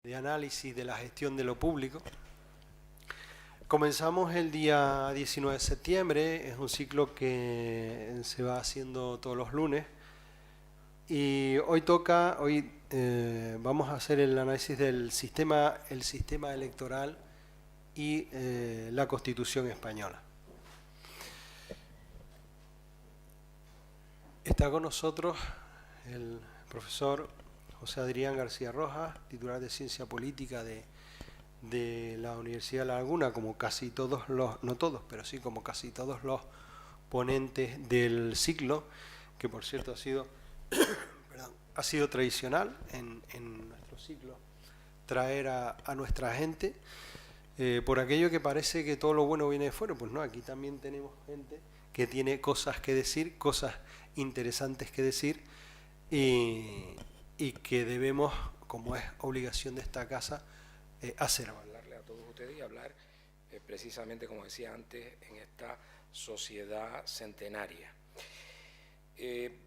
de análisis de la gestión de lo público. Comenzamos el día 19 de septiembre, es un ciclo que se va haciendo todos los lunes y hoy vamos a hacer el análisis del sistema electoral y la Constitución española. Está con nosotros el profesor José Adrián García Rojas, titular de Ciencia Política de la Universidad de La Laguna, como casi todos los, no todos, pero sí como casi todos los ponentes del ciclo, que por cierto ha sido, ha sido tradicional en nuestro ciclo traer a nuestra gente, por aquello que parece que todo lo bueno viene de fuera. Pues no, aquí también tenemos gente que tiene cosas que decir, cosas interesantes que decir, y que debemos, como es obligación de esta casa, hacer. Hablarle a todos ustedes y hablar precisamente, como decía antes, en esta sociedad centenaria.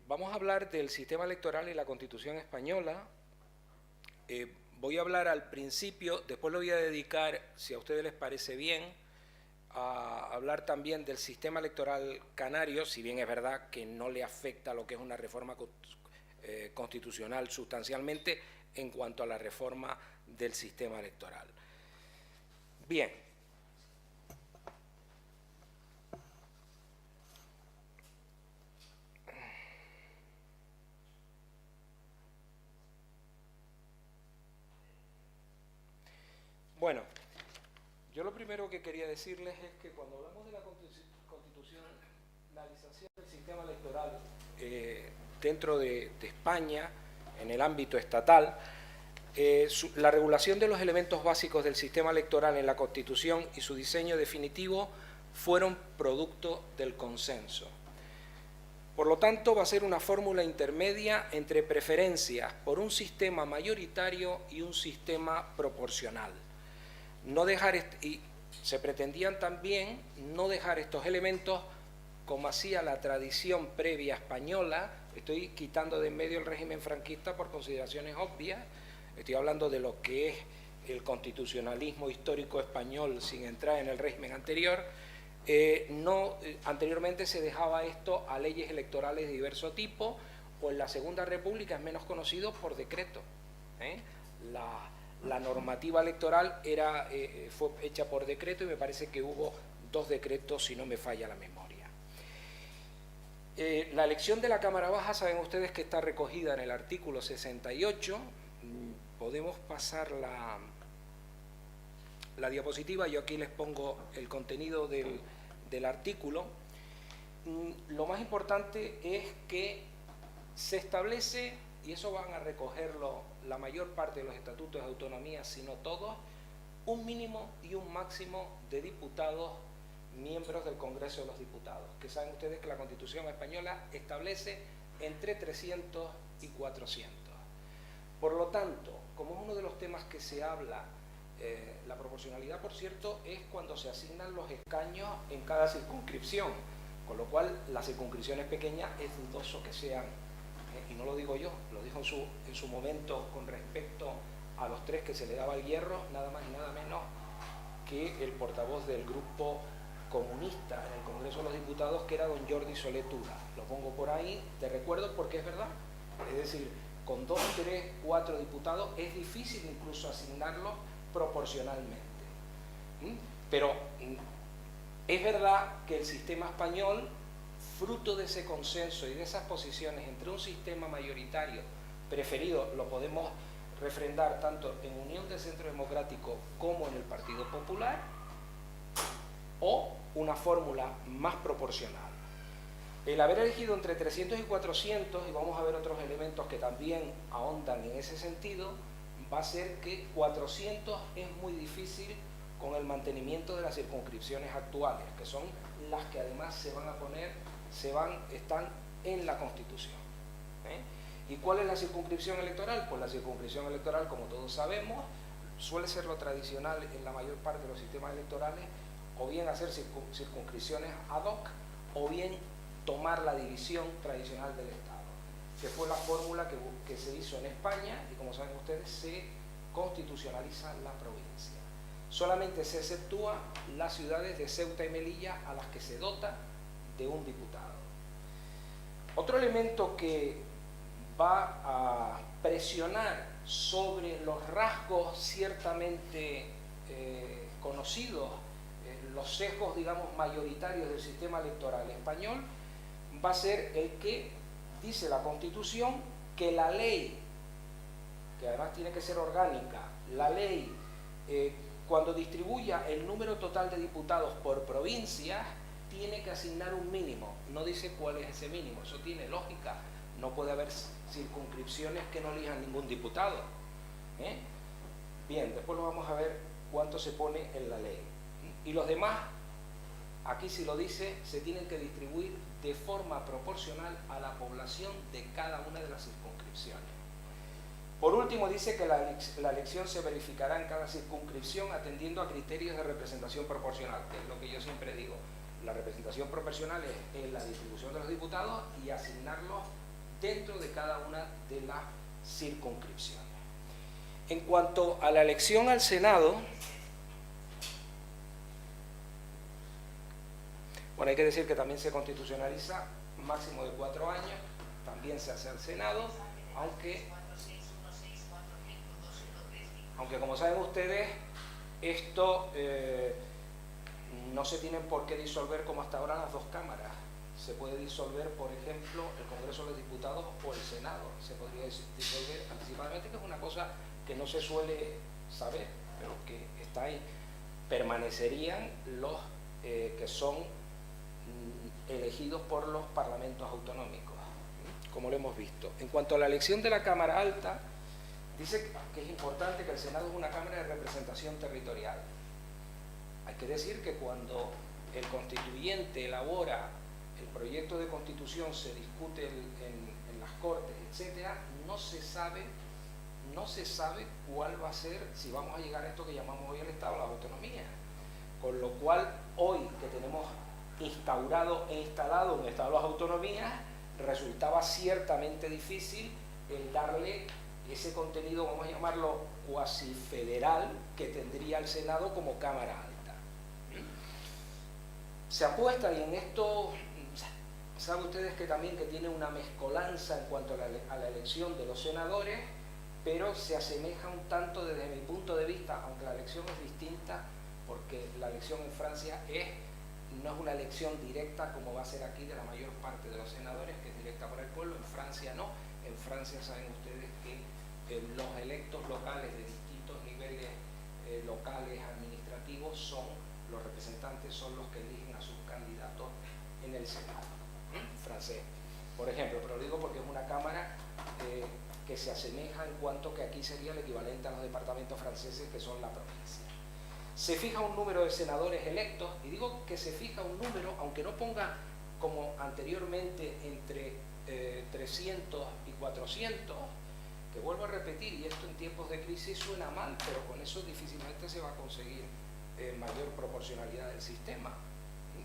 Vamos a hablar del sistema electoral y la Constitución española. Voy a hablar al principio, después lo voy a dedicar, si a ustedes les parece bien, a hablar también del sistema electoral canario, si bien es verdad que no le afecta a lo que es una reforma constitucional sustancialmente en cuanto a la reforma del sistema electoral. Bien. Bueno, yo lo primero que quería decirles es que cuando hablamos de la constitucionalización del sistema electoral dentro de España, en el ámbito estatal, la regulación de los elementos básicos del sistema electoral en la Constitución y su diseño definitivo fueron producto del consenso. Por lo tanto, va a ser una fórmula intermedia entre preferencias por un sistema mayoritario y un sistema proporcional. Y se pretendían también no dejar estos elementos como hacía la tradición previa española. Estoy quitando de en medio el régimen franquista por consideraciones obvias. Estoy hablando de lo que es el constitucionalismo histórico español sin entrar en el régimen anterior. Anteriormente se dejaba esto a leyes electorales de diverso tipo, o en la Segunda República es menos conocido por decreto. La normativa electoral fue hecha por decreto y me parece que hubo 2 decretos, si no me falla la memoria. La elección de la Cámara Baja, saben ustedes que está recogida en el artículo 68. Podemos pasar la diapositiva. Yo aquí les pongo el contenido del artículo. Lo más importante es que se establece, y eso van a recogerlo la mayor parte de los estatutos de autonomía, si no todos, un mínimo y un máximo de diputados miembros del Congreso de los Diputados, que saben ustedes que la Constitución española establece entre 300 y 400. Por lo tanto, como es uno de los temas que se habla, la proporcionalidad, por cierto, es cuando se asignan los escaños en cada circunscripción, con lo cual las circunscripciones pequeñas es dudoso que sean, y no lo digo yo, lo dijo en su momento con respecto a los 3 que se le daba el hierro, nada más y nada menos que el portavoz del grupo comunista en el Congreso de los Diputados, que era don Jordi Solé Tura. Lo pongo por ahí de recuerdo porque es verdad. Es decir, con 2, 3, 4 diputados es difícil incluso asignarlos proporcionalmente. Pero es verdad que el sistema español, fruto de ese consenso y de esas posiciones entre un sistema mayoritario preferido, lo podemos refrendar tanto en Unión de Centro Democrático como en el Partido Popular, o una fórmula más proporcional. El haber elegido entre 300 y 400, y vamos a ver otros elementos que también ahondan en ese sentido, va a ser que 400 es muy difícil con el mantenimiento de las circunscripciones actuales, que son las que además se van a poner, están en la Constitución. ¿Y cuál es la circunscripción electoral? Pues la circunscripción electoral, como todos sabemos, suele ser lo tradicional en la mayor parte de los sistemas electorales, o bien hacer circunscripciones ad hoc, o bien tomar la división tradicional del Estado, que fue la fórmula que se hizo en España y, como saben ustedes, se constitucionaliza la provincia. Solamente se exceptúa las ciudades de Ceuta y Melilla, a las que se dota de un diputado. Otro elemento que va a presionar sobre los rasgos ciertamente conocidos, los sesgos, digamos, mayoritarios del sistema electoral español, va a ser el que dice la Constitución que la ley, que además tiene que ser orgánica, la ley, cuando distribuya el número total de diputados por provincias, tiene que asignar un mínimo. No dice cuál es ese mínimo, eso tiene lógica. No puede haber circunscripciones que no elijan ningún diputado. Bien, después lo vamos a ver cuánto se pone en la ley. Y los demás, aquí sí lo dice, se tienen que distribuir de forma proporcional a la población de cada una de las circunscripciones. Por último, dice que la elección se verificará en cada circunscripción atendiendo a criterios de representación proporcional, que es lo que yo siempre digo. La representación proporcional es la distribución de los diputados y asignarlos dentro de cada una de las circunscripciones. En cuanto a la elección al Senado, bueno, hay que decir que también se constitucionaliza máximo de 4 años, también se hace al Senado, aunque como saben ustedes, esto no se tienen por qué disolver como hasta ahora las dos cámaras. Se puede disolver, por ejemplo, el Congreso de los Diputados o el Senado. Se podría disolver anticipadamente, que es una cosa que no se suele saber, pero que está ahí. Permanecerían los que son elegidos por los parlamentos autonómicos, como lo hemos visto. En cuanto a la elección de la Cámara Alta, dice que es importante que el Senado es una Cámara de representación territorial. Hay que decir que cuando el constituyente elabora el proyecto de constitución, se discute en las Cortes, etcétera, no se sabe cuál va a ser, si vamos a llegar a esto que llamamos hoy el Estado de las Autonomías. Con lo cual, hoy que tenemos instaurado e instalado un Estado de las Autonomías, resultaba ciertamente difícil el darle ese contenido, vamos a llamarlo cuasi federal, que tendría el Senado como Cámara Alta. Se apuesta, y en esto saben ustedes que también que tiene una mezcolanza en cuanto a la elección de los senadores, pero se asemeja un tanto desde mi punto de vista, aunque la elección es distinta, porque la elección en Francia no es una elección directa como va a ser aquí de la mayor parte de los senadores, que es directa por el pueblo. En Francia no. En Francia saben ustedes que los electos locales de distintos niveles locales administrativos los representantes son los que eligen a sus candidatos en el Senado francés, por ejemplo. Pero lo digo porque es una cámara que se asemeja en cuanto que aquí sería el equivalente a los departamentos franceses, que son la provincia. Se fija un número de senadores electos, y digo que se fija un número, aunque no ponga como anteriormente entre 300 y 400, que vuelvo a repetir, y esto en tiempos de crisis suena mal, pero con eso difícilmente se va a conseguir mayor proporcionalidad del sistema.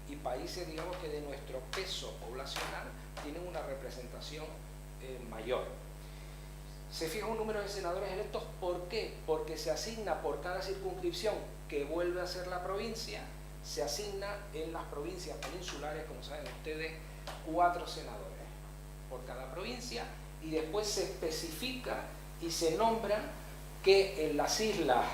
Y países, digamos, que de nuestro peso poblacional tienen una representación mayor. Se fija un número de senadores electos, ¿por qué? Porque se asigna por cada circunscripción que vuelve a ser la provincia, se asigna en las provincias peninsulares, como saben ustedes, 4 senadores por cada provincia, y después se especifica y se nombra que en las islas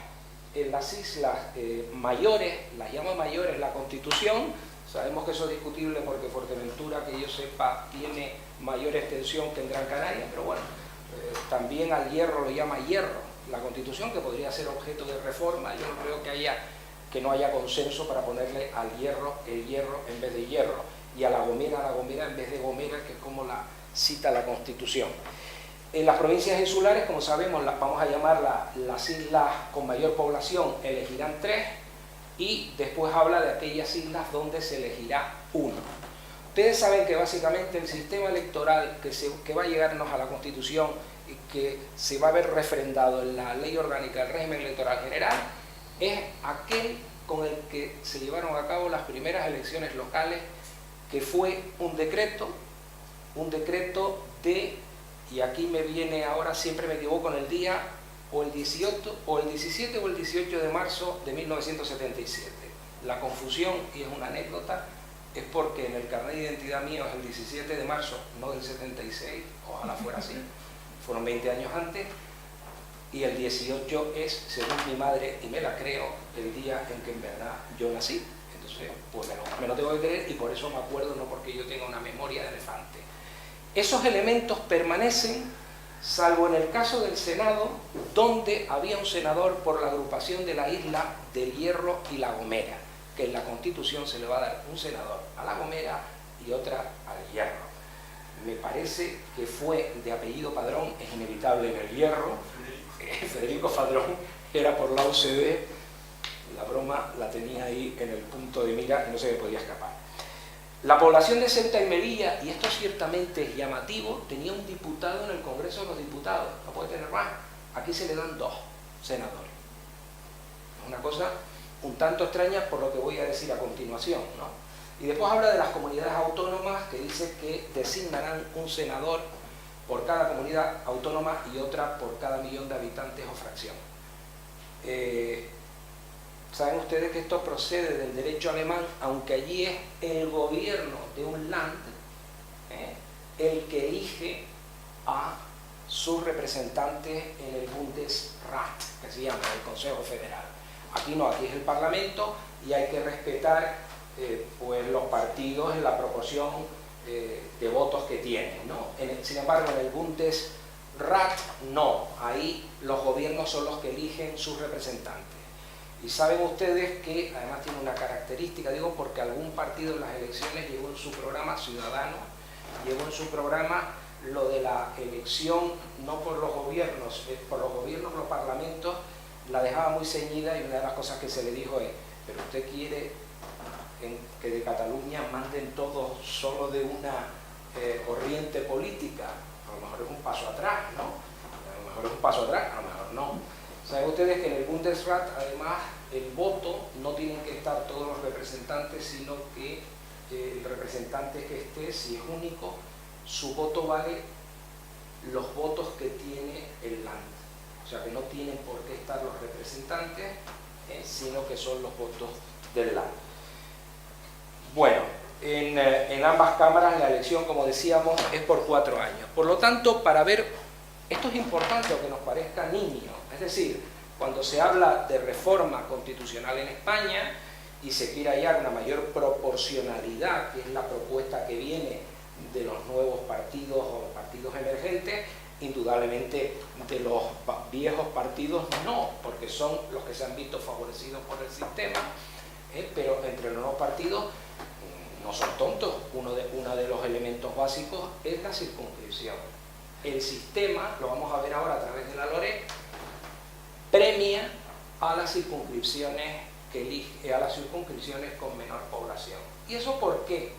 mayores, las llama mayores la Constitución. Sabemos que eso es discutible porque Fuerteventura, que yo sepa, tiene mayor extensión que en Gran Canaria, pero bueno, también al hierro lo llama hierro la Constitución, que podría ser objeto de reforma. Yo no creo que no haya consenso para ponerle al hierro el hierro en vez de hierro, y a la gomera en vez de gomera, que es como la cita la Constitución. En las provincias insulares, como sabemos, vamos a llamar las islas con mayor población, elegirán 3, y después habla de aquellas islas donde se elegirá 1. Ustedes saben que básicamente el sistema electoral que va a llegarnos a la Constitución y que se va a ver refrendado en la Ley Orgánica del Régimen Electoral General es aquel con el que se llevaron a cabo las primeras elecciones locales, que fue un decreto de, y aquí me viene ahora, siempre me equivoco en el día, o el 17 o el 18 de marzo de 1977. La confusión, y es una anécdota, es porque en el carnet de identidad mío es el 17 de marzo, no del 76, ojalá fuera así, fueron 20 años antes, y el 18 es, según mi madre, y me la creo, el día en que en verdad yo nací. Entonces, pues me lo tengo que creer y por eso me acuerdo, no porque yo tenga una memoria de elefante. Esos elementos permanecen, salvo en el caso del Senado, donde había un senador por la agrupación de la isla del Hierro y La Gomera, que en la Constitución se le va a dar un senador a La Gomera y otra al Hierro. Me parece que fue de apellido Padrón, es inevitable en el Hierro. Federico Padrón era por la UCD, la broma la tenía ahí en el punto de mira y no se me podía escapar. La población de Ceuta y Melilla, y esto ciertamente es llamativo, tenía un diputado en el Congreso de los Diputados, no puede tener más. Aquí se le dan 2 senadores. Es una cosa un tanto extraña por lo que voy a decir a continuación, ¿no? Y después habla de las comunidades autónomas, que dice que designarán un senador por cada comunidad autónoma y otra por cada millón de habitantes o fracción. Saben ustedes que esto procede del derecho alemán, aunque allí es el gobierno de un land el que elige a sus representantes en el Bundesrat, que se llama el Consejo Federal. Aquí no, aquí es el Parlamento y hay que respetar pues los partidos en la proporción de votos que tienen, ¿no? Sin embargo, en el Bundesrat no, ahí los gobiernos son los que eligen sus representantes. Y saben ustedes que además tiene una característica, digo, porque algún partido en las elecciones llevó en su programa, Ciudadanos, llevó en su programa lo de la elección, no por los gobiernos, los parlamentos, la dejaba muy ceñida y una de las cosas que se le dijo es, pero usted quiere que de Cataluña manden todos solo de una corriente política, a lo mejor es un paso atrás, ¿no? A lo mejor es un paso atrás, a lo mejor no. Saben ustedes que en el Bundesrat, además, el voto no tienen que estar todos los representantes, sino que el representante que esté, si es único, su voto vale los votos que tiene el land. O sea que no tienen por qué estar los representantes, sino que son los votos del land. Bueno, en ambas cámaras la elección, como decíamos, es por 4 años. Por lo tanto, para ver, esto es importante, aunque nos parezca niño, es decir, cuando se habla de reforma constitucional en España y se quiere hallar una mayor proporcionalidad, que es la propuesta que viene de los nuevos partidos o los partidos emergentes, indudablemente de los viejos partidos no, porque son los que se han visto favorecidos por el sistema, pero entre los nuevos partidos no son tontos. Uno de los elementos básicos es la circunscripción. El sistema, lo vamos a ver ahora a través de la LOREC, premia a las circunscripciones a las circunscripciones con menor población. ¿Y eso por qué?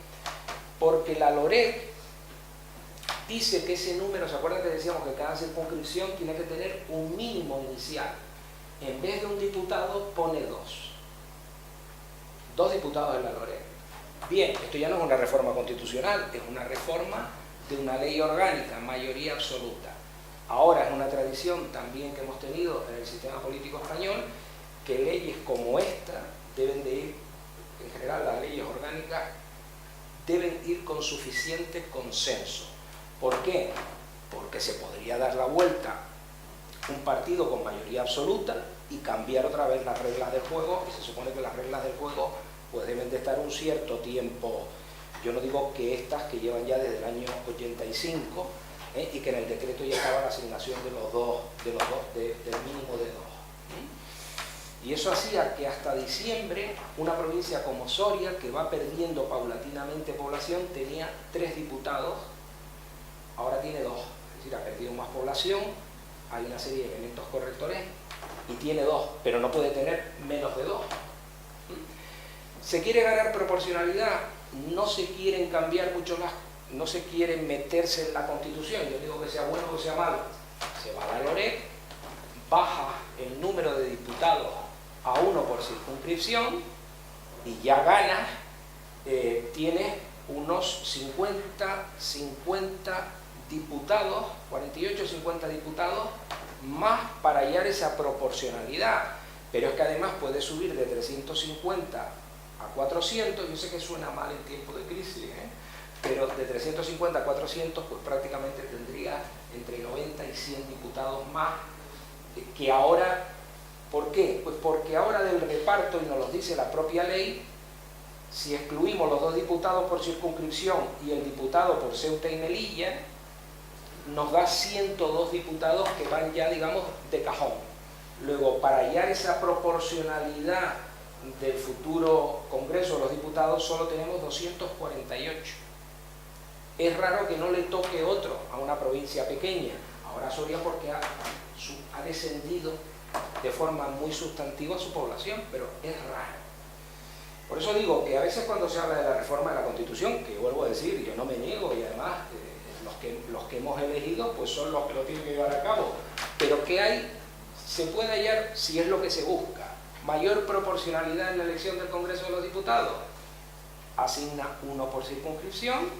Porque la LOREC dice que ese número, ¿se acuerdan que decíamos que cada circunscripción tiene que tener un mínimo inicial? En vez de un diputado pone 2. 2 diputados en la LOREC. Bien, esto ya no es una reforma constitucional, es una reforma de una ley orgánica, mayoría absoluta. Ahora es una tradición también que hemos tenido en el sistema político español, que leyes como esta deben de ir, en general las leyes orgánicas, deben ir con suficiente consenso. ¿Por qué? Porque se podría dar la vuelta un partido con mayoría absoluta y cambiar otra vez las reglas del juego, y se supone que las reglas del juego pues deben de estar un cierto tiempo. Yo no digo que estas que llevan ya desde el año 85 y que en el decreto ya estaba la asignación del mínimo de 2. Y eso hacía que hasta diciembre una provincia como Soria, que va perdiendo paulatinamente población, tenía 3 diputados, ahora tiene 2. Es decir, ha perdido más población, hay una serie de elementos correctores y tiene 2, pero no puede tener menos de 2. Se quiere ganar proporcionalidad, no se quieren cambiar mucho no se quieren meterse en la Constitución. Yo digo que sea bueno o que sea malo. Se va a la LOREC, baja el número de diputados a 1 por circunscripción y ya gana, tiene unos 50 diputados, 48 o 50 diputados más para hallar esa proporcionalidad. Pero es que además puede subir de 350 a 400, yo sé que suena mal en tiempo de crisis, pero de 350 a 400 pues prácticamente tendría entre 90 y 100 diputados más que ahora. ¿Por qué? Pues porque ahora del reparto, y nos lo dice la propia ley, si excluimos los 2 diputados por circunscripción y el diputado por Ceuta y Melilla, nos da 102 diputados que van ya, digamos, de cajón. Luego, para hallar esa proporcionalidad del futuro Congreso de los Diputados, solo tenemos 248. Es raro que no le toque otro a una provincia pequeña. Ahora Soria porque ha descendido de forma muy sustantiva su población, pero es raro. Por eso digo que a veces cuando se habla de la reforma de la Constitución, que vuelvo a decir, yo no me niego, y además los que hemos elegido pues son los que lo tienen que llevar a cabo, pero ¿qué hay? Se puede hallar si es lo que se busca. Mayor proporcionalidad en la elección del Congreso de los Diputados. Asigna 1 por circunscripción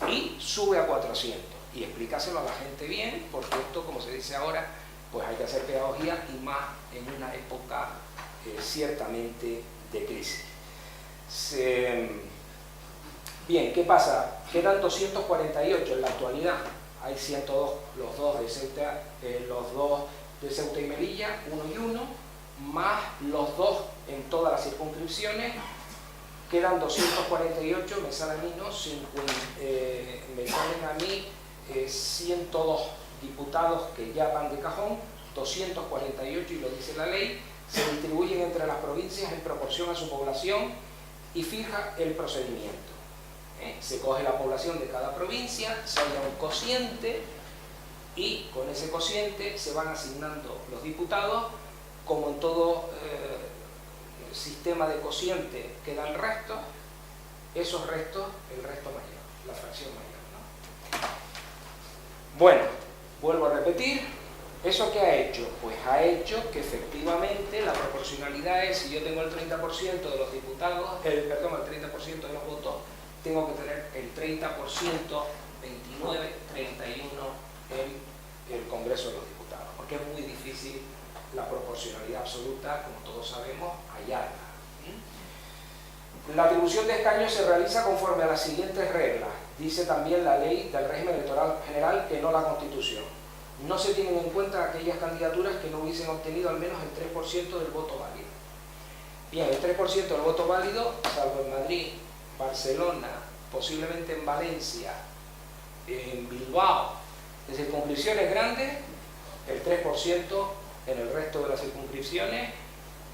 y sube a 400. Y explícaselo a la gente bien, porque esto, como se dice ahora, pues hay que hacer pedagogía, y más en una época ciertamente de crisis. Bien, ¿qué pasa? Quedan 248 en la actualidad. Hay 102, los dos de Ceuta y Melilla, 1 y 1, más los 2 en todas las circunscripciones. Quedan 248, me salen a mí 102 diputados que ya van de cajón, 248, y lo dice la ley, se distribuyen entre las provincias en proporción a su población y fija el procedimiento. Se coge la población de cada provincia, se halla un cociente, y con ese cociente se van asignando los diputados. Como en todo sistema de cociente quedan restos, esos restos, el resto mayor, la fracción mayor, ¿no? Bueno, vuelvo a repetir, ¿eso qué ha hecho? Pues ha hecho que efectivamente la proporcionalidad es, si yo tengo el 30% de los diputados, el 30% de los votos, tengo que tener el 30%, 29, 31 en el Congreso de los Diputados, porque es muy difícil la proporcionalidad absoluta, como todos sabemos, hallarla. La atribución de escaños se realiza conforme a las siguientes reglas. Dice también la ley del régimen electoral general, que no la Constitución. No se tienen en cuenta aquellas candidaturas que no hubiesen obtenido al menos el 3% del voto válido. Bien, el 3% del voto válido, salvo en Madrid, Barcelona, posiblemente en Valencia, en Bilbao, de circunscripciones grandes, el 3% en el resto de las circunscripciones.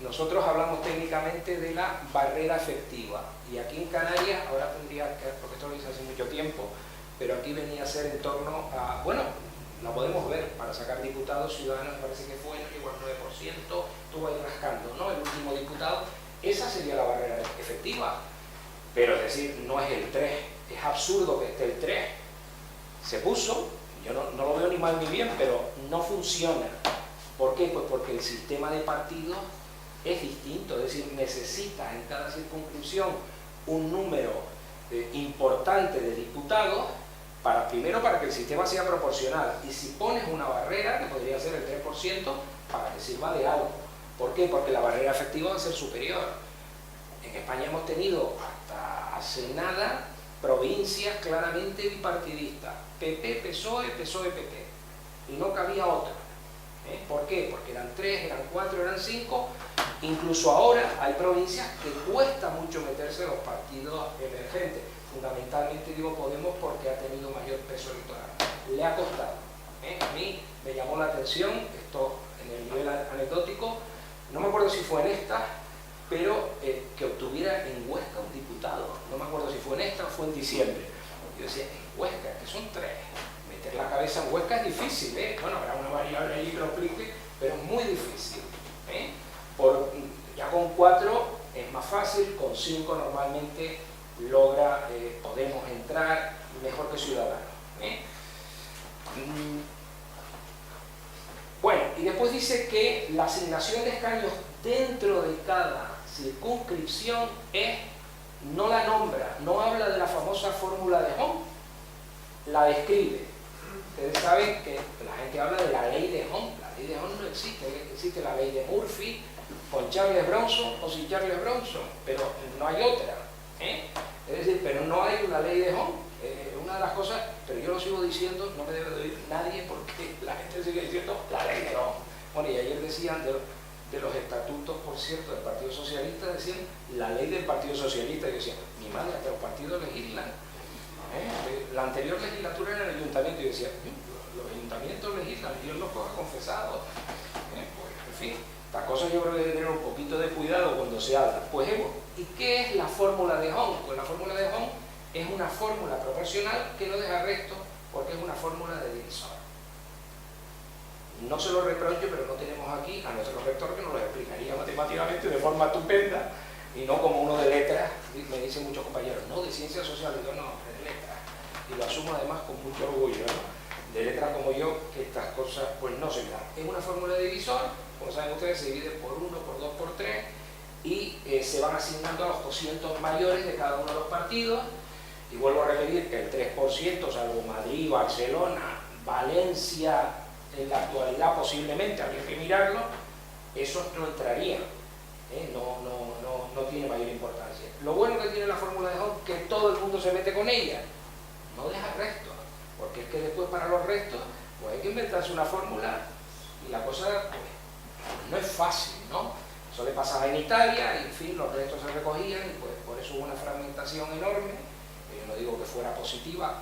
Nosotros hablamos técnicamente de la barrera efectiva, y aquí en Canarias, ahora tendría que, porque esto lo hice hace mucho tiempo, pero aquí venía a ser en torno a, bueno, lo podemos ver, para sacar diputados ciudadanos, me parece que fue, no llegó al 9%, estuvo ahí rascando, ¿no? El último diputado, esa sería la barrera efectiva, pero es decir, no es el 3, es absurdo que esté el 3, se puso, yo no lo veo ni mal ni bien, pero no funciona. ¿Por qué? Pues porque el sistema de partidos es distinto, es decir, necesita en cada circunscripción un número importante de diputados, primero para que el sistema sea proporcional, y si pones una barrera, que podría ser el 3%, para que sirva de algo. ¿Por qué? Porque la barrera efectiva va a ser superior. En España hemos tenido hasta hace nada provincias claramente bipartidistas, PP, PSOE, PSOE, PP, y no cabía otra. ¿Por qué? Porque eran 3, eran 4, eran 5, incluso ahora hay provincias que cuesta mucho meterse en los partidos emergentes, fundamentalmente digo Podemos porque ha tenido mayor peso electoral, le ha costado. A mí me llamó la atención, esto en el nivel anecdótico, no me acuerdo si fue en esta, pero que obtuviera en Huesca un diputado, no me acuerdo si fue en esta o fue en diciembre. Yo decía, en Huesca, que son 3, meter la cabeza en Huesca es difícil, bueno, habrá una variable ahí que lo explique, pero es muy difícil. Ya con 4 es más fácil, con 5 normalmente logra Podemos entrar mejor que Ciudadanos. Bueno, y después dice que la asignación de escaños dentro de cada circunscripción no la nombra, no habla de la famosa fórmula de Hom, la describe. Ustedes saben que la gente habla de la ley de Hom. La ley de Hall no existe, existe la ley de Murphy, con Charles Bronson o sin Charles Bronson, pero no hay otra. Es decir, pero no hay una ley de Hall. Una de las cosas, pero yo lo sigo diciendo, no me debe de oír nadie porque la gente sigue diciendo la ley de Hall. Bueno, y ayer decían de los estatutos, por cierto, del Partido Socialista, decían la ley del Partido Socialista, y yo decía, mi madre, hasta los partidos legislan. La anterior legislatura en el ayuntamiento, y yo decía, los ayuntamientos legislan, Dios los coja confesados. Pues, en fin, estas cosas yo creo que hay que tener un poquito de cuidado cuando se habla. Pues, ¿y qué es la fórmula de Hall? Pues la fórmula de Hall es una fórmula proporcional que no deja resto porque es una fórmula de divisor. No se lo reprocho, pero no tenemos aquí a nuestro rector que nos lo explicaría matemáticamente de forma estupenda y no como uno de letras. Me dicen muchos compañeros, no, de ciencias sociales, yo no, de letras. Y lo asumo además con mucho orgullo, ¿no? De letras como yo, que estas cosas pues no se me dan. Es una fórmula de divisor, como saben ustedes, se divide por 1, por 2, por 3 y se van asignando a los cocientes mayores de cada uno de los partidos. Y vuelvo a repetir que el 3%, salvo Madrid, Barcelona, Valencia, en la actualidad posiblemente, habría que mirarlo, esos no entrarían, no tiene mayor importancia. Lo bueno que tiene la fórmula de Hall es que todo el mundo se mete con ella, no deja restos, porque es que después para los restos pues hay que inventarse una fórmula y la cosa pues, no es fácil, ¿no? Eso le pasaba en Italia y en fin, los restos se recogían y pues por eso hubo una fragmentación enorme. Yo no digo que fuera positiva,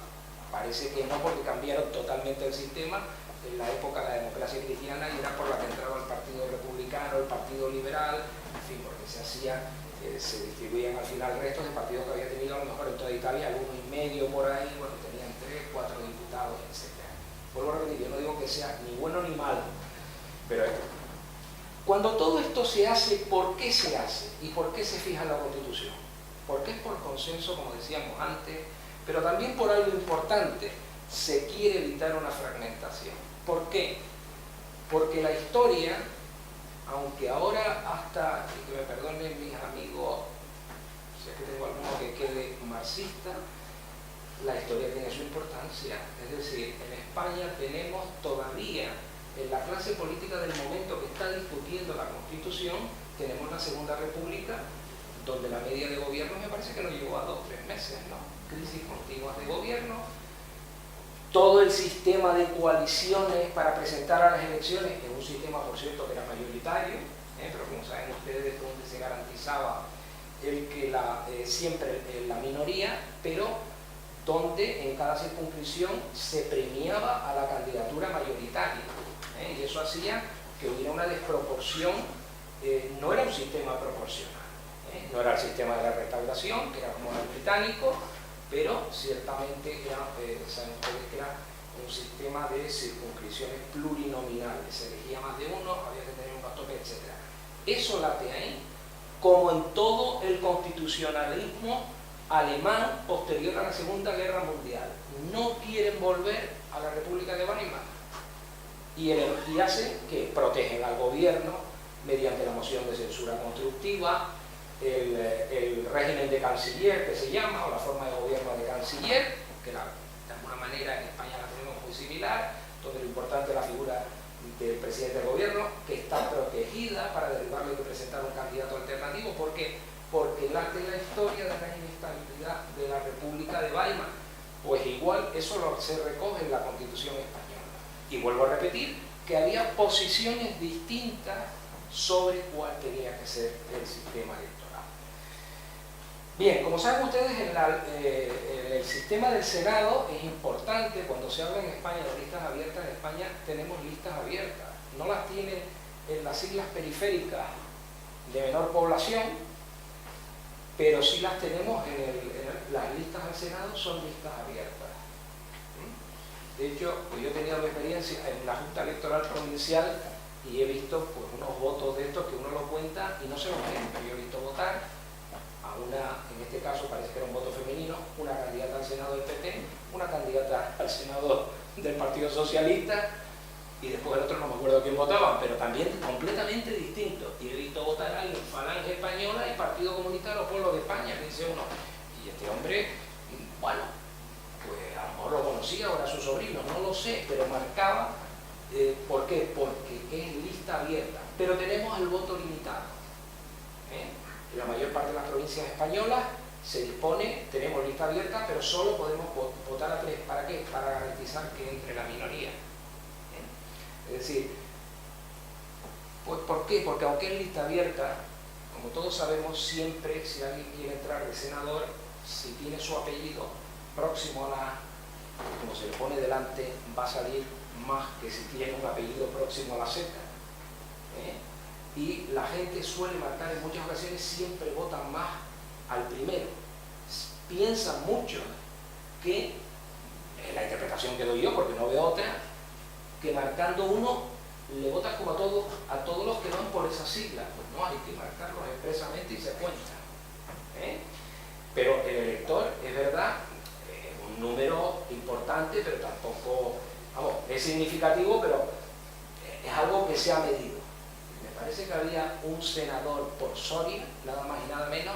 parece que no, porque cambiaron totalmente el sistema. En la época de la democracia cristiana y era por la que entraba el Partido Republicano, el Partido Liberal, en fin, porque se distribuían al final restos de partidos que había tenido a lo mejor en toda Italia, algunos y medio por ahí, bueno, tenían 3, 4 diputados, etc. Vuelvo a repetir, yo no digo que sea ni bueno ni malo, pero cuando todo esto se hace, ¿por qué se hace? ¿Y por qué se fija en la Constitución? Porque es por consenso, como decíamos antes, pero también por algo importante, se quiere evitar una fragmentación. ¿Por qué? Porque la historia, aunque ahora hasta, y que me perdonen mis amigos, si es que tengo alguno que quede marxista, la historia tiene su importancia. Es decir, en España tenemos todavía, en la clase política del momento que está discutiendo la Constitución, tenemos la Segunda República, donde la media de gobierno me parece que no llegó a 2 o 3 meses, ¿no? Crisis continuas de gobierno. Todo el sistema de coaliciones para presentar a las elecciones, que es un sistema, por cierto, que era mayoritario, pero como saben ustedes, donde se garantizaba siempre la minoría, pero donde en cada circunscripción se premiaba a la candidatura mayoritaria. Y eso hacía que hubiera una desproporción, no era un sistema proporcional, no era el sistema de la restauración, que era como el británico, pero ciertamente saben ustedes que era un sistema de circunscripciones plurinominales, se elegía más de uno, había que tener un bastón, etc. Eso late ahí, como en todo el constitucionalismo alemán posterior a la Segunda Guerra Mundial. No quieren volver a la República de Weimar y hacen que protegen al gobierno mediante la moción de censura constructiva, el régimen de canciller, que se llama, o la forma de gobierno de canciller, que de alguna manera en España la tenemos muy similar, donde lo importante es la figura del presidente del gobierno, que está protegida. Para derribarlo hay que presentar un candidato alternativo. ¿Por qué? Porque late la historia de la inestabilidad de la República de Weimar. Pues igual eso se recoge en la Constitución española. Y vuelvo a repetir que había posiciones distintas sobre cuál tenía que ser el sistema electoral. Bien, como saben ustedes, el sistema del Senado es importante. Cuando se habla en España de listas abiertas, en España tenemos listas abiertas. No las tienen en las islas periféricas de menor población, pero sí las tenemos las listas al Senado son listas abiertas. De hecho, pues yo he tenido mi experiencia en la Junta Electoral Provincial y he visto pues, unos votos de estos que uno lo cuenta y no se lo creen, pero yo he visto votar a una, en este caso parece que era un voto femenino, una candidata al Senado del PP, una candidata al Senado del Partido Socialista, y después el otro no me acuerdo quién votaban, pero también completamente distinto. Y he visto votar a alguien, Falange Española y Partido Comunista de los Pueblos de España, que dice uno. Y este hombre, bueno, pues a lo mejor lo conocía o era su sobrino, no lo sé, pero marcaba ¿Por qué? Porque es lista abierta, pero tenemos el voto limitado. En la mayor parte de las provincias españolas se dispone, tenemos lista abierta, pero solo podemos votar a 3. ¿Para qué? Para garantizar que entre la minoría. Es decir, pues, ¿por qué? Porque aunque es lista abierta, como todos sabemos, siempre si alguien quiere entrar de senador, si tiene su apellido próximo a la, como se le pone delante, va a salir más que si tiene un apellido próximo a la Z. Y la gente suele marcar en muchas ocasiones, siempre votan más al primero. Piensan mucho que, en la interpretación que doy yo, porque no veo otra, que marcando uno le votas como a todos los que van por esa sigla. Pues no, hay que marcarlos expresamente y se cuenta. Pero el elector, es verdad, un número importante, pero tampoco, vamos, es significativo, pero es algo que se ha medido. Me parece que había un senador por Soria, nada más y nada menos,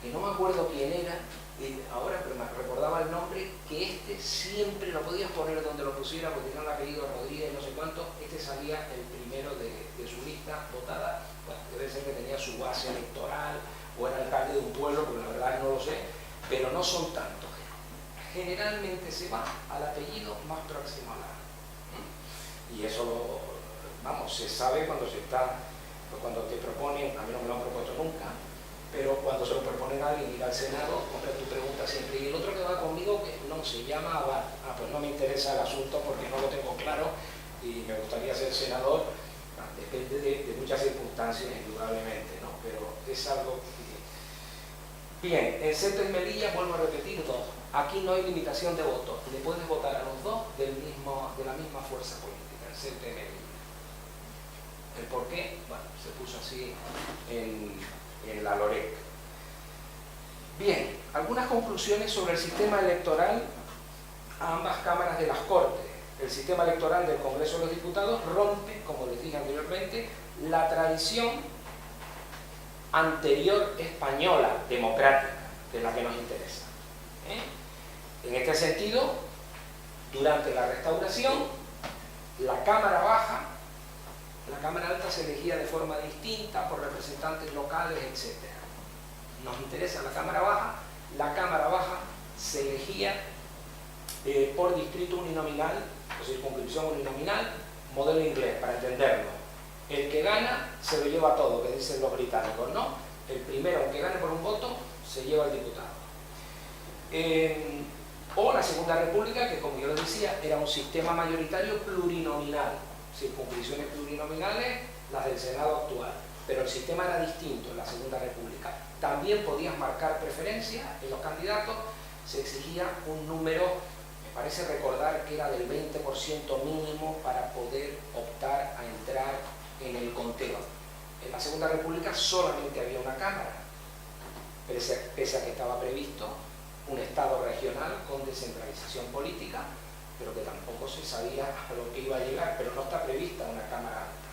que no me acuerdo quién era, y ahora pero me recordaba el nombre, que siempre lo podías poner donde lo pusiera, porque tenía un apellido Rodríguez, no sé cuánto, salía el primero de su lista votada. Bueno, debe ser que tenía su base electoral, o era alcalde de un pueblo, porque la verdad no lo sé, pero no son tantos. Generalmente se va al apellido más próximo a la. Y eso, vamos, se sabe cuando se está, cuando te proponen, a mí no me lo han propuesto nunca, pero cuando se lo proponen a alguien ir al Senado, hombre, tú preguntas siempre, y el otro que va conmigo, que no, se llama Abad. Ah, pues no me interesa el asunto porque no lo tengo claro y me gustaría ser senador. Depende de muchas circunstancias, indudablemente, ¿no? Pero es algo que... Bien, en Ceuta y Melilla, vuelvo a repetir, 2. Aquí no hay limitación de votos. Le puedes votar a los dos de la misma fuerza política, en Ceuta y Melilla. ¿El por qué? Bueno, se puso así en la LOREC. Bien, algunas conclusiones sobre el sistema electoral a ambas cámaras de las Cortes. El sistema electoral del Congreso de los Diputados rompe, como les dije anteriormente, la tradición anterior española, democrática, que es la que nos interesa. En este sentido, durante la Restauración, la Cámara Baja, la Cámara Alta se elegía de forma distinta por representantes locales, etc. Nos interesa la Cámara Baja. La Cámara Baja se elegía por distrito uninominal, o circunscripción uninominal, modelo inglés, para entenderlo. El que gana se lo lleva todo, que dicen los británicos, ¿no? El primero que gane por un voto se lleva el diputado. O la Segunda República, que como yo les decía, era un sistema mayoritario plurinominal, circunscripciones plurinominales, las del Senado actual, pero el sistema era distinto en la Segunda República. También podías marcar preferencias en los candidatos, se exigía un número, me parece recordar que era del 20% mínimo para poder optar a entrar en el conteo. En la Segunda República solamente había una Cámara, pese a que estaba previsto un Estado regional con descentralización política, pero que tampoco se sabía a lo que iba a llegar, pero no está prevista una Cámara Alta.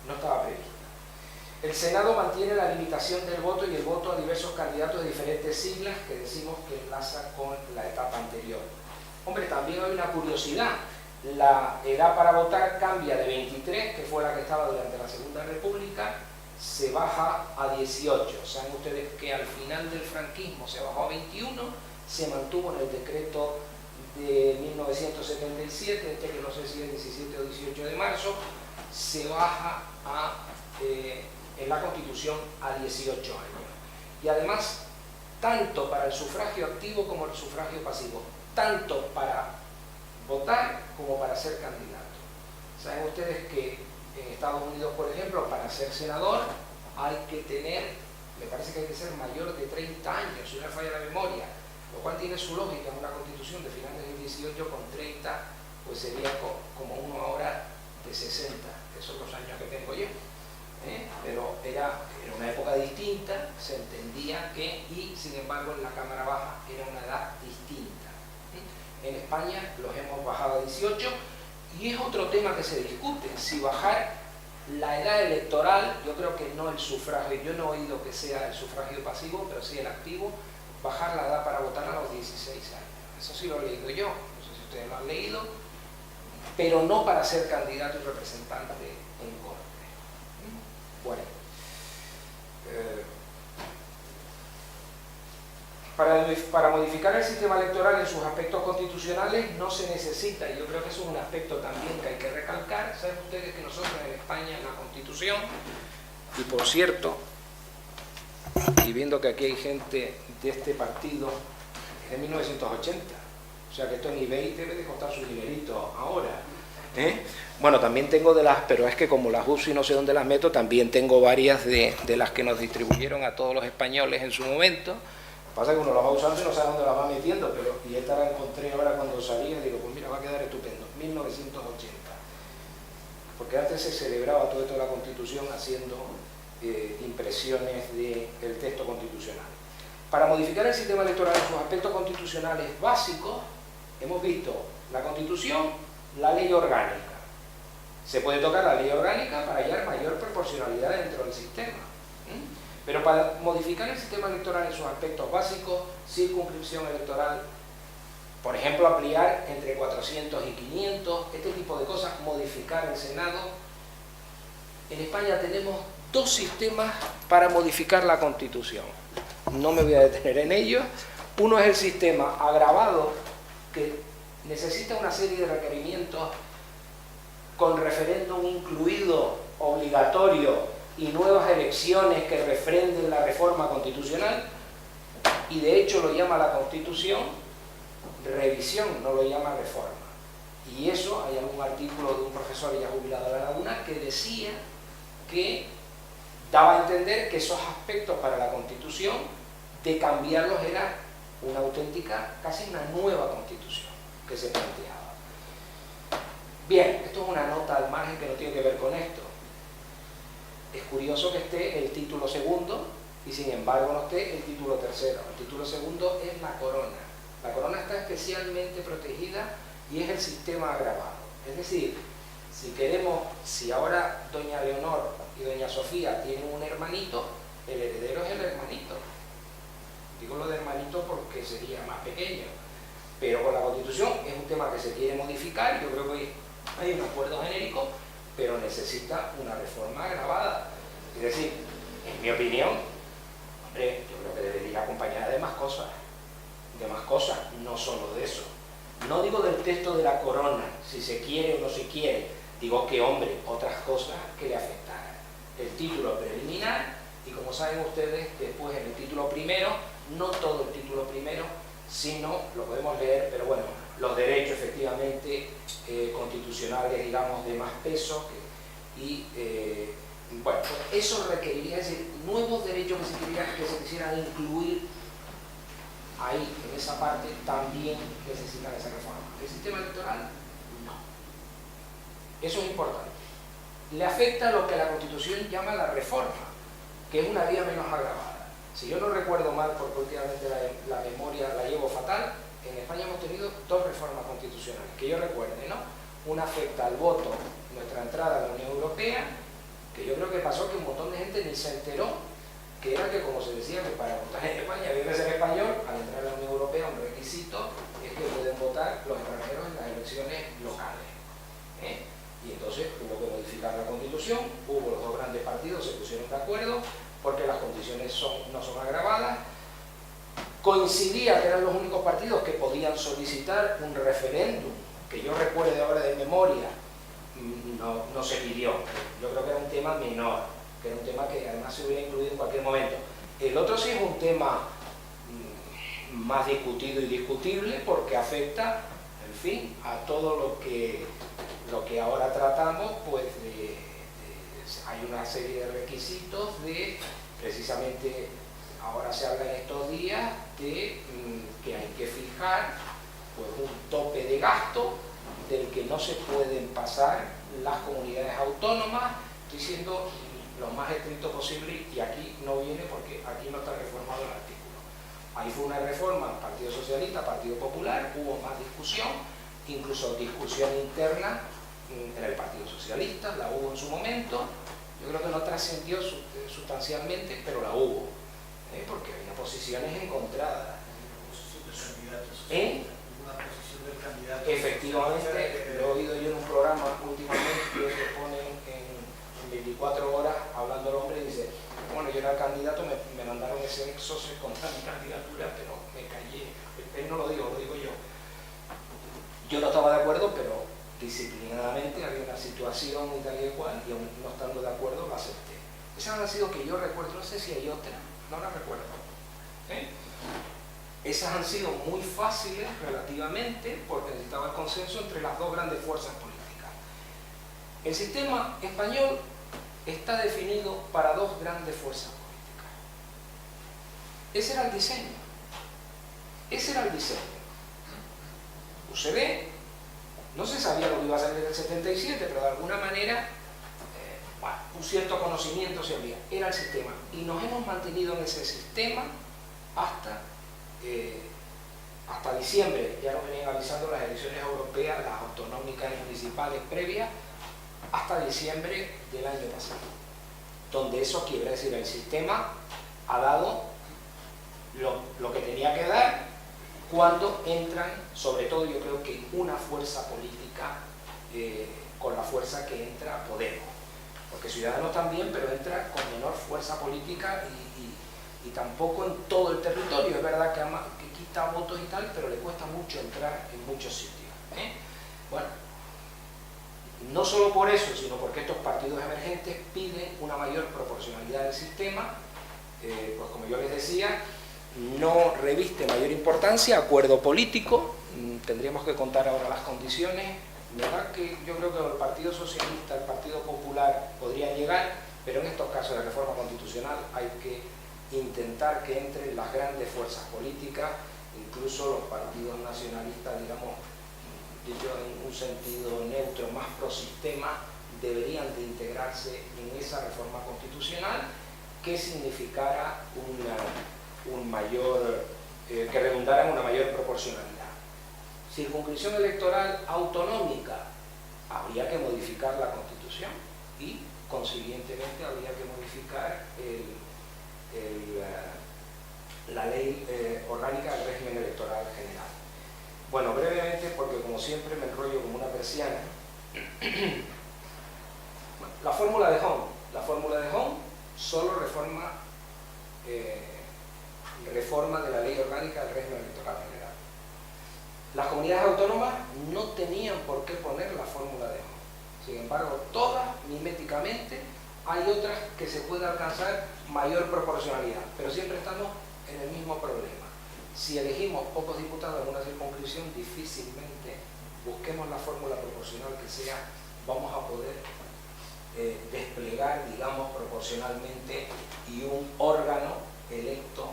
No estaba prevista. El Senado mantiene la limitación del voto y el voto a diversos candidatos de diferentes siglas, que decimos que enlaza con la etapa anterior. Hombre, también hay una curiosidad. La edad para votar cambia de 23, que fue la que estaba durante la Segunda República, se baja a 18. Saben ustedes que al final del franquismo se bajó a 21, se mantuvo en el decreto de 1977, que no sé si es 17 o 18 de marzo, se baja en la Constitución a 18 años. Y además, tanto para el sufragio activo como el sufragio pasivo, tanto para votar como para ser candidato. Saben ustedes que en Estados Unidos, por ejemplo, para ser senador hay que tener, me parece que hay que ser mayor de 30 años, si no me falla la memoria, lo cual tiene su lógica en una constitución de finales del 18 con 30, pues sería como uno ahora de 60, que son los años que tengo yo. Pero era una época distinta, se entendía que, y sin embargo en la Cámara Baja era una edad distinta. En España los hemos bajado a 18 y es otro tema que se discute, si bajar la edad electoral, yo creo que no el sufragio, yo no he oído que sea el sufragio pasivo, pero sí el activo, bajar la edad para votar a los 16 años. Eso sí lo he leído yo, no sé si ustedes lo han leído, pero no para ser candidato y representante en Corte. Bueno, para modificar el sistema electoral en sus aspectos constitucionales no se necesita, y yo creo que eso es un aspecto también que hay que recalcar. Saben ustedes que nosotros en España, en la Constitución, y por cierto, y viendo que aquí hay gente de este partido, es de 1980, o sea que esto en eBay debe de costar su dinerito ahora. Bueno, también tengo pero es que como las uso y no sé dónde las meto, también tengo varias de las que nos distribuyeron a todos los españoles en su momento. Pasa que uno las va usando y no sabe dónde las va metiendo, y esta la encontré ahora cuando salí y digo, pues mira, va a quedar estupendo, 1980. Porque antes se celebraba todo esto de la Constitución haciendo impresiones del texto constitucional. Para modificar el sistema electoral en sus aspectos constitucionales básicos, hemos visto la Constitución, la ley orgánica. Se puede tocar la ley orgánica para hallar mayor proporcionalidad dentro del sistema. Pero para modificar el sistema electoral en sus aspectos básicos, circunscripción electoral, por ejemplo, ampliar entre 400 y 500, este tipo de cosas, modificar el Senado. En España tenemos dos sistemas para modificar la Constitución. No me voy a detener en ellos. Uno es el sistema agravado, que necesita una serie de requerimientos con referéndum incluido, obligatorio, y nuevas elecciones que refrenden la reforma constitucional, y de hecho lo llama la Constitución revisión, no lo llama reforma. Y eso, hay algún artículo de un profesor ya jubilado de La Laguna que decía que daba a entender que esos aspectos para la Constitución, de cambiarlos era una auténtica, casi una nueva Constitución que se planteaba. Bien, esto es una nota al margen que no tiene que ver con esto. Es curioso que esté el título segundo y sin embargo no esté el título tercero. El título segundo es la corona. La corona está especialmente protegida y es el sistema agravado. Es decir, si ahora doña Leonor y doña Sofía tienen un hermanito, el heredero es el hermanito. Digo lo de hermanito porque sería más pequeño. Pero con la Constitución es un tema que se quiere modificar. Yo creo que hay un acuerdo genérico, pero necesita una reforma agravada. Es decir, en mi opinión, hombre, yo creo que debería acompañada de más cosas, no solo de eso. No digo del texto de la corona, si se quiere o no se quiere, digo que, hombre, otras cosas que le afectaran. El título preliminar, y como saben ustedes, después en el título primero, no todo el título primero, sino, lo podemos leer, pero bueno, los derechos efectivamente constitucionales, digamos, de más peso, bueno, pues eso requeriría, es decir, nuevos derechos que se quisieran incluir ahí, en esa parte, también necesitan esa reforma. El sistema electoral, no. Eso es importante. Le afecta lo que la Constitución llama la reforma, que es una vía menos agravada. Si yo no recuerdo mal, porque últimamente la memoria la llevo fatal, en España hemos tenido dos reformas constitucionales, que yo recuerde, ¿no? Una afecta al voto, nuestra entrada a la Unión Europea, que yo creo que pasó que un montón de gente ni se enteró, que era que, como se decía, que para votar en España había que ser español. Al entrar a la Unión Europea, un requisito es que pueden votar los extranjeros en las elecciones locales. Y entonces hubo que modificar la Constitución, hubo los dos grandes partidos, se pusieron de acuerdo, porque las condiciones no son agravadas. Coincidía que eran los únicos partidos que podían solicitar un referéndum, que yo recuerde ahora de memoria, no se pidió. Yo creo que era un tema menor, que era un tema que además se hubiera incluido en cualquier momento. El otro sí es un tema más discutido y discutible, porque afecta, en fin, a todo lo que ahora tratamos, pues hay una serie de requisitos de, precisamente, ahora se habla en estos días de que hay que fijar pues un tope de gasto del que no se pueden pasar las comunidades autónomas. Estoy siendo lo más estricto posible y aquí no viene porque aquí no está reformado el artículo. Ahí fue una reforma, Partido Socialista, Partido Popular, hubo más discusión, incluso discusión interna en el Partido Socialista, la hubo en su momento. Yo creo que no trascendió sustancialmente, pero la hubo, porque había posiciones encontradas. Efectivamente, lo he oído yo en un Yo no estaba de acuerdo, pero disciplinadamente había una situación y tal y cual, y aún no estando de acuerdo lo acepté. Esas han sido que yo recuerdo, no sé si hay otra, no la recuerdo. Esas han sido muy fáciles relativamente porque necesitaba el consenso entre las dos grandes fuerzas políticas. El sistema español está definido para dos grandes fuerzas políticas. Ese era el diseño. Ese era el diseño. UCD, no se sabía lo que iba a salir del 77, pero de alguna manera un cierto conocimiento se había. Era el sistema. Y nos hemos mantenido en ese sistema hasta diciembre. Ya nos venían avisando las elecciones europeas, las autonómicas y municipales previas, hasta diciembre del año pasado. Donde eso quiere decir, el sistema ha dado lo que tenía que dar cuando entran, sobre todo yo creo que una fuerza política con la fuerza que entra Podemos. Porque Ciudadanos también, pero entra con menor fuerza política y tampoco en todo el territorio. Es verdad que quita votos y tal, pero le cuesta mucho entrar en muchos sitios. Bueno, no solo por eso, sino porque estos partidos emergentes piden una mayor proporcionalidad del sistema, pues como yo les decía, no reviste mayor importancia, acuerdo político, tendríamos que contar ahora las condiciones. ¿Verdad? Que yo creo que el Partido Socialista, el Partido Popular podrían llegar, pero en estos casos de reforma constitucional hay que intentar que entren las grandes fuerzas políticas, incluso los partidos nacionalistas, digamos, dicho en un sentido neutro, más pro sistema, deberían de integrarse en esa reforma constitucional que significara que redundara en una mayor proporcionalidad. Circunscripción electoral autonómica, habría que modificar la Constitución y, consiguientemente, habría que modificar la ley orgánica del régimen electoral general. Bueno, brevemente, porque como siempre me enrollo como una persiana, la fórmula de Hong. La fórmula de Hong solo reforma de la ley orgánica del régimen electoral general. Las comunidades autónomas no tenían por qué poner la fórmula de Hong. Sin embargo, todas, miméticamente, hay otras que se puede alcanzar mayor proporcionalidad, pero siempre estamos en el mismo problema. Si elegimos pocos diputados en una circunscripción, difícilmente busquemos la fórmula proporcional que sea, vamos a poder desplegar, digamos, proporcionalmente y un órgano electo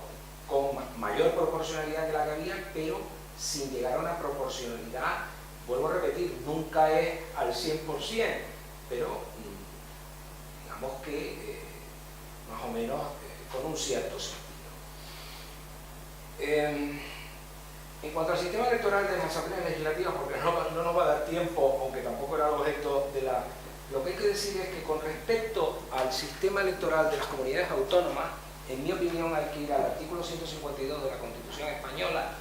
con mayor proporcionalidad que la que había, pero sin llegar a una proporcionalidad, vuelvo a repetir, nunca es al 100%, pero digamos que más o menos con un cierto sentido. En cuanto al sistema electoral de las asambleas legislativas, porque no nos va a dar tiempo, aunque tampoco era el objeto de la... Lo que hay que decir es que con respecto al sistema electoral de las comunidades autónomas, en mi opinión hay que ir al artículo 152 de la Constitución española.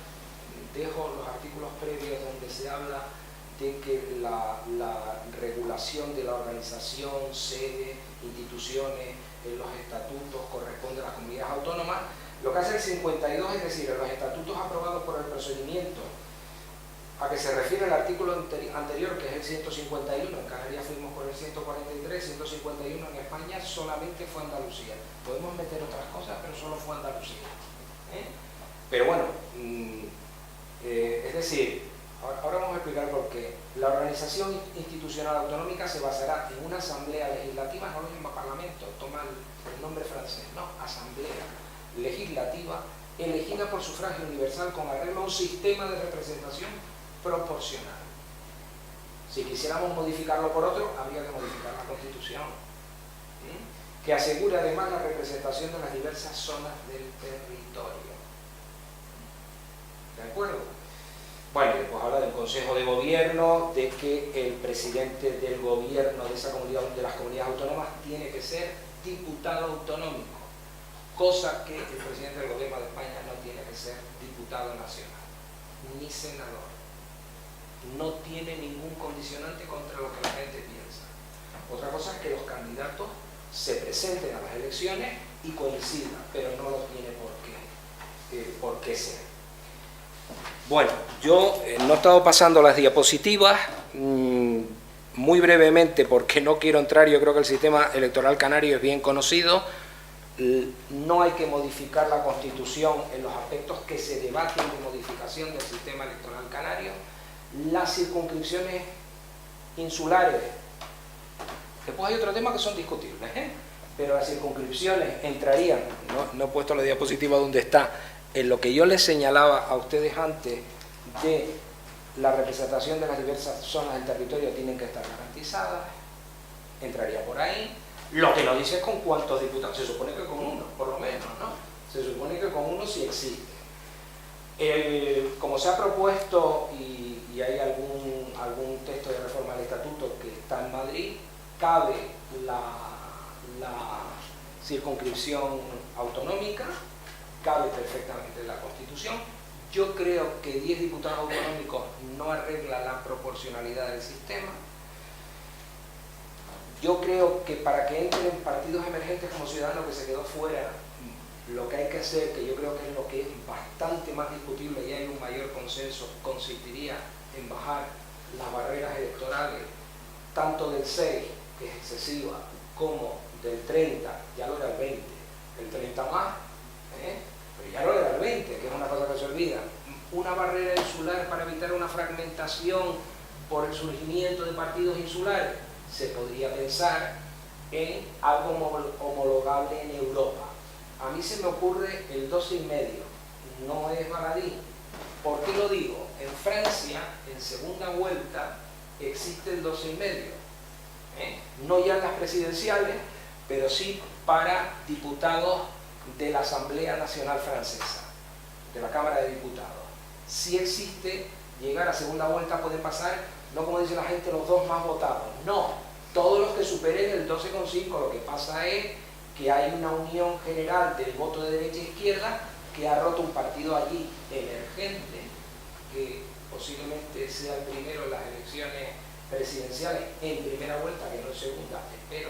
Dejo los artículos previos donde se habla de que la regulación de la organización, sede, instituciones, los estatutos corresponde a las comunidades autónomas. Lo que hace el 52, es decir, los estatutos aprobados por el procedimiento a que se refiere el artículo anterior, que es el 151, en Canarias fuimos por el 143, 151 en España solamente fue Andalucía. Podemos meter otras cosas, pero solo fue Andalucía. Pero bueno, es decir, ahora vamos a explicar por qué. La organización institucional autonómica se basará en una asamblea legislativa, no lo llama parlamento, toma el nombre francés, no, asamblea legislativa, elegida por sufragio universal con arreglo a un sistema de representación proporcional. Si quisiéramos modificarlo por otro, habría que modificar la Constitución, que asegure además la representación de las diversas zonas del territorio. ¿De acuerdo? Bueno, después habla del Consejo de Gobierno, de que el presidente del gobierno de esa comunidad, de las comunidades autónomas, tiene que ser diputado autonómico, cosa que el presidente del gobierno de España no tiene que ser diputado nacional, ni senador. No tiene ningún condicionante contra lo que la gente piensa. Otra cosa es que los candidatos se presenten a las elecciones y coincidan, pero no lo tiene por qué ser. Bueno, yo no he estado pasando las diapositivas muy brevemente porque no quiero entrar. Yo creo que el sistema electoral canario es bien conocido. No hay que modificar la Constitución en los aspectos que se debaten de modificación del sistema electoral canario. Las circunscripciones insulares, después hay otro tema que son discutibles, pero las circunscripciones entrarían, no he puesto la diapositiva donde está, en lo que yo les señalaba a ustedes antes de la representación de las diversas zonas del territorio tienen que estar garantizadas, entraría por ahí. Lo que no dice es con cuántos diputados, se supone que con uno, por lo menos, ¿no? Se supone que con uno sí existe. Como se ha propuesto, y hay algún texto de reforma del estatuto que está en Madrid, cabe la circunscripción autonómica, cabe perfectamente en la Constitución. Yo creo que 10 diputados autonómicos no arregla la proporcionalidad del sistema. Yo creo que para que entren partidos emergentes como Ciudadanos, que se quedó fuera, lo que hay que hacer, que yo creo que es lo que es bastante más discutible y hay un mayor consenso, consistiría en bajar las barreras electorales, tanto del 6, que es excesiva, como del 30, ya lo era el 20, el 30 más, pero ya lo era el 20, que es una cosa que se olvida. Una barrera insular para evitar una fragmentación por el surgimiento de partidos insulares. Se podría pensar en algo homologable en Europa. A mí se me ocurre el 12,5, no es baladí. ¿Por qué lo digo? En Francia, en segunda vuelta, existe el 12,5. No ya en las presidenciales, pero sí para diputados de la Asamblea Nacional Francesa, de la Cámara de Diputados. Si existe, llegar a segunda vuelta puede pasar, no como dice la gente, los dos más votados. No, todos los que superen el 12,5, lo que pasa es que hay una unión general del voto de derecha e izquierda que ha roto un partido allí emergente, que posiblemente sea el primero en las elecciones presidenciales en primera vuelta, que no en segunda, espero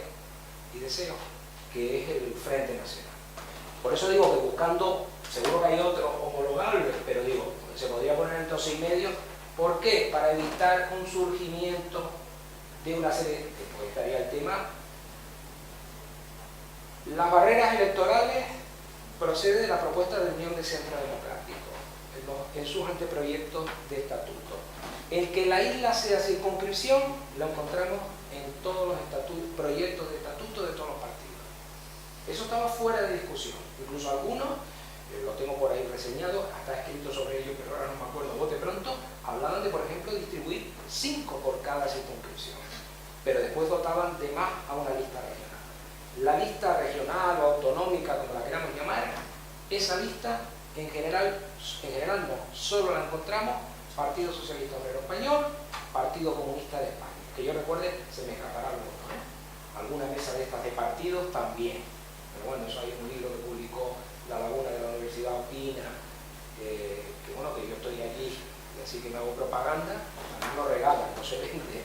y deseo, que es el Frente Nacional. Por eso digo que buscando, seguro que hay otros homologables, pero digo, se podría poner el 12,5. ¿Por qué? Para evitar un surgimiento de una serie, después estaría el tema. Las barreras electorales proceden de la propuesta de Unión de Centro Democrático en sus anteproyectos de estatuto. El que la isla sea circunscripción lo encontramos en todos los proyectos de estatuto de todos los partidos. Eso estaba fuera de discusión. Incluso algunos, lo tengo por ahí reseñado, está escrito sobre ello, pero ahora no me acuerdo, bote pronto, hablaban de, por ejemplo, distribuir 5 por cada circunscripción. Pero después dotaban de más a una lista regional. La lista regional o autonómica, como la queramos llamar, esa lista en general no, solo la encontramos Partido Socialista Obrero Español, Partido Comunista de España. Que yo recuerde, se me escapará alguno, alguna mesa de estas de partidos también. Pero bueno, eso hay un libro que publicó La Laguna de la Universidad Opina, que bueno, que yo estoy aquí, y así que me hago propaganda, a mí lo regalan, no se vende,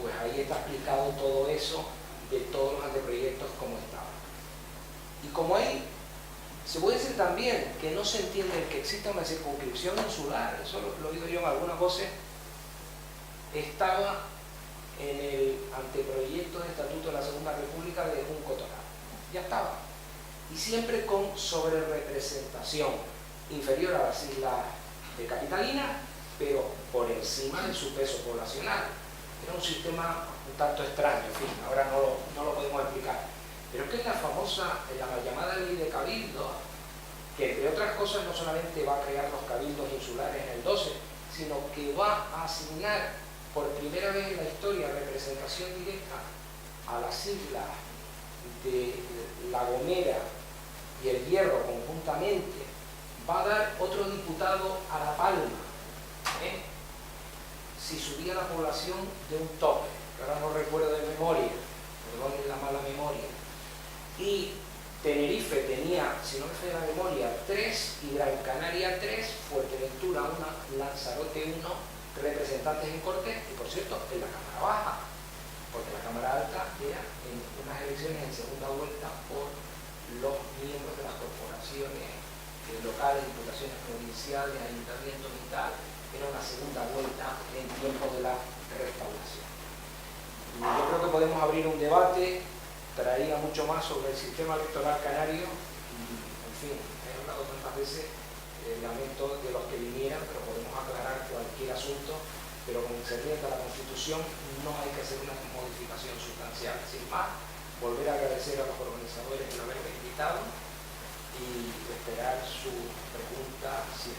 pues ahí está explicado todo eso de todos los anteproyectos como estaban. Y como ahí, se puede decir también que no se entiende que exista una circunscripción insular, eso lo he oído yo en algunas voces, estaba en el anteproyecto de estatuto de la Segunda República de Junco Toral. Ya estaba. Y siempre con sobrerepresentación inferior a las islas de Capitalina, pero por encima de su peso poblacional. Era un sistema un tanto extraño, en fin, ahora no lo podemos explicar. Pero que es la famosa, la llamada ley de cabildo, que entre otras cosas no solamente va a crear los cabildos insulares en el 12, sino que va a asignar por primera vez en la historia representación directa a las islas de La Gomera y El Hierro conjuntamente, va a dar otro diputado a La Palma, si subía la población de un tope, que ahora no recuerdo de memoria, perdonen la mala memoria, y Tenerife tenía, si no me falla la memoria, 3, y Gran Canaria 3, Fuerteventura 1, Lanzarote 1, representantes en Cortes, y por cierto, en la Cámara Baja, porque la Cámara Alta era en unas elecciones en segunda vuelta por los miembros de las corporaciones locales, diputaciones provinciales, ayuntamientos y tal, era una segunda vuelta en tiempo de la restauración. Y yo creo que podemos abrir un debate, traía mucho más sobre el sistema electoral canario, y en fin, he hablado tantas veces, lamento de los que vinieran, pero podemos aclarar cualquier asunto, pero concerniente a la Constitución no hay que hacer una modificación sustancial. Sin más, volver a agradecer a los organizadores por haberme invitado y esperar su pregunta si